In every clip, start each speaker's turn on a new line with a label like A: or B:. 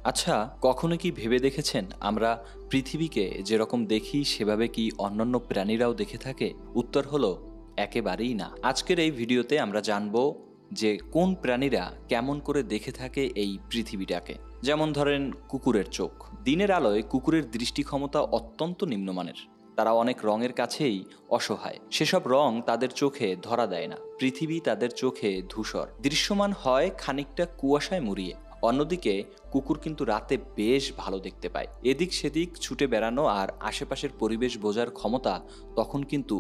A: আচ্ছা, কখনো কি ভেবে দেখেছেন আমরা পৃথিবীকে যেরকম দেখি সেভাবে কি অন্যান্য প্রাণীরাও দেখে থাকে? উত্তর হলো একেবারেই না। আজকের এই ভিডিওতে আমরা জানব যে কোন প্রাণীরা কেমন করে দেখে থাকে এই পৃথিবীটাকে। যেমন ধরেন কুকুরের চোখ। দিনের আলোয় কুকুরের দৃষ্টি ক্ষমতা অত্যন্ত নিম্নমানের। তারা অনেক রঙের কাছেই অসহায়। সেসব রং তাদের চোখে ধরা দেয় না। পৃথিবী তাদের চোখে ধূসর, দৃশ্যমান হয় খানিকটা কুয়াশায় মুড়িয়ে। অন্যদিকে কুকুর কিন্তু রাতে বেশ ভালো দেখতে পায়। এদিক সেদিক ছুটে বেড়ানো আর আশেপাশের পরিবেশ বোঝার ক্ষমতা তখন কিন্তু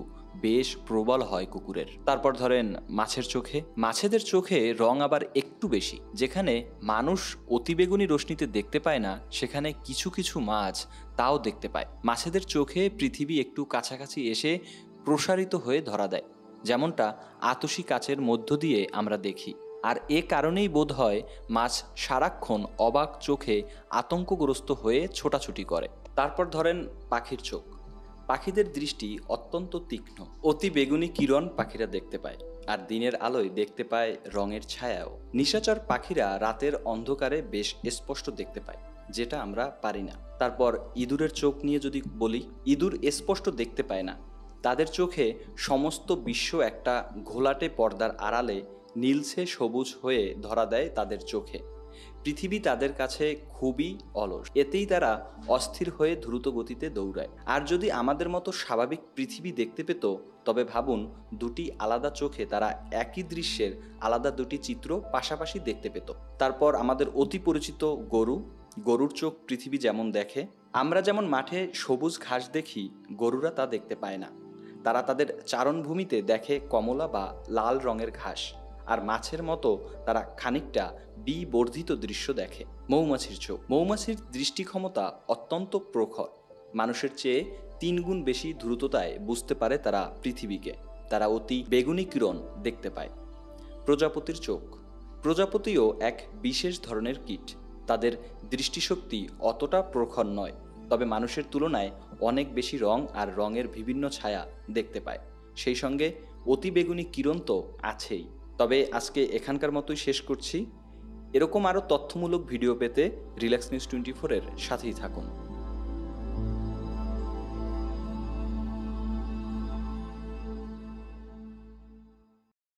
A: বেশ প্রবল হয় কুকুরের। তারপর ধরেন মাছের চোখে। মাছেদের চোখে রং আবার একটু বেশি। যেখানে মানুষ অতিবেগুনি রশ্মিতে দেখতে পায় না, সেখানে কিছু কিছু মাছ তাও দেখতে পায়। মাছেদের চোখে পৃথিবী একটু কাছাকাছি এসে প্রসারিত হয়ে ধরা দেয়, যেমনটা আতসী কাচের মধ্য দিয়ে আমরা দেখি। আর এ কারণেই বোধ হয় মাছ সারাক্ষণ অবাক চোখে আতঙ্কগ্রস্ত হয়ে ছোটাছুটি করে। তারপর ধরেন পাখির চোখ। পাখিদের দৃষ্টি অত্যন্ত তীক্ষ্ণ। অতি বেগুনি কিরণ পাখিরা দেখতে পায়, আর দিনের আলোয় দেখতে পায় রঙের ছায়াও। নিশাচর পাখিরা রাতের অন্ধকারে বেশ স্পষ্ট দেখতে পায়, যেটা আমরা পারি না। তারপর ইঁদুরের চোখ নিয়ে যদি বলি, ইঁদুর স্পষ্ট দেখতে পায় না। তাদের চোখে সমস্ত বিশ্ব একটা ঘোলাটে পর্দার আড়ালে নীলছে সবুজ হয়ে ধরা দেয় তাদের চোখে। পৃথিবী তাদের কাছে খুবই অলস, এতেই তারা অস্থির হয়ে দ্রুত গতিতে দৌড়ায়। আর যদি আমাদের মতো স্বাভাবিক পৃথিবী দেখতে পেত, তবে ভাবুন দুটি আলাদা চোখে তারা একই দৃশ্যের আলাদা দুটি চিত্র পাশাপাশি দেখতে পেত। তারপর আমাদের অতি পরিচিত গরু। গরুর চোখ পৃথিবী যেমন দেখে, আমরা যেমন মাঠে সবুজ ঘাস দেখি, গরুরা তা দেখতে পায় না। তারা তাদের চারণভূমিতে দেখে কমলা বা লাল রঙের ঘাস। আর মাছের মতো তারা খানিকটা বিবর্ধিত দৃশ্য দেখে। মৌমাছির চোখ। মৌমাছির দৃষ্টি ক্ষমতা অত্যন্ত প্রখর। মানুষের চেয়ে 3 গুণ বেশি দ্রুততায় বুঝতে পারে তারা পৃথিবীকে। তারা অতি বেগুনি কিরণ দেখতে পায়। প্রজাপতির চোখ। প্রজাপতিও এক বিশেষ ধরনের কীট। তাদের দৃষ্টিশক্তি অতটা প্রখর নয়, তবে মানুষের তুলনায় অনেক বেশি রং আর রঙের বিভিন্ন ছায়া দেখতে পায়। সেই সঙ্গে অতি বেগুনি কিরণ তো আছেই। তবে আজকে এখানকার মতোই শেষ করছি। এরকম আরও তথ্যমূলক ভিডিও পেতে রিল্যাক্স নিউজ 24 এর সাথেই থাকুন।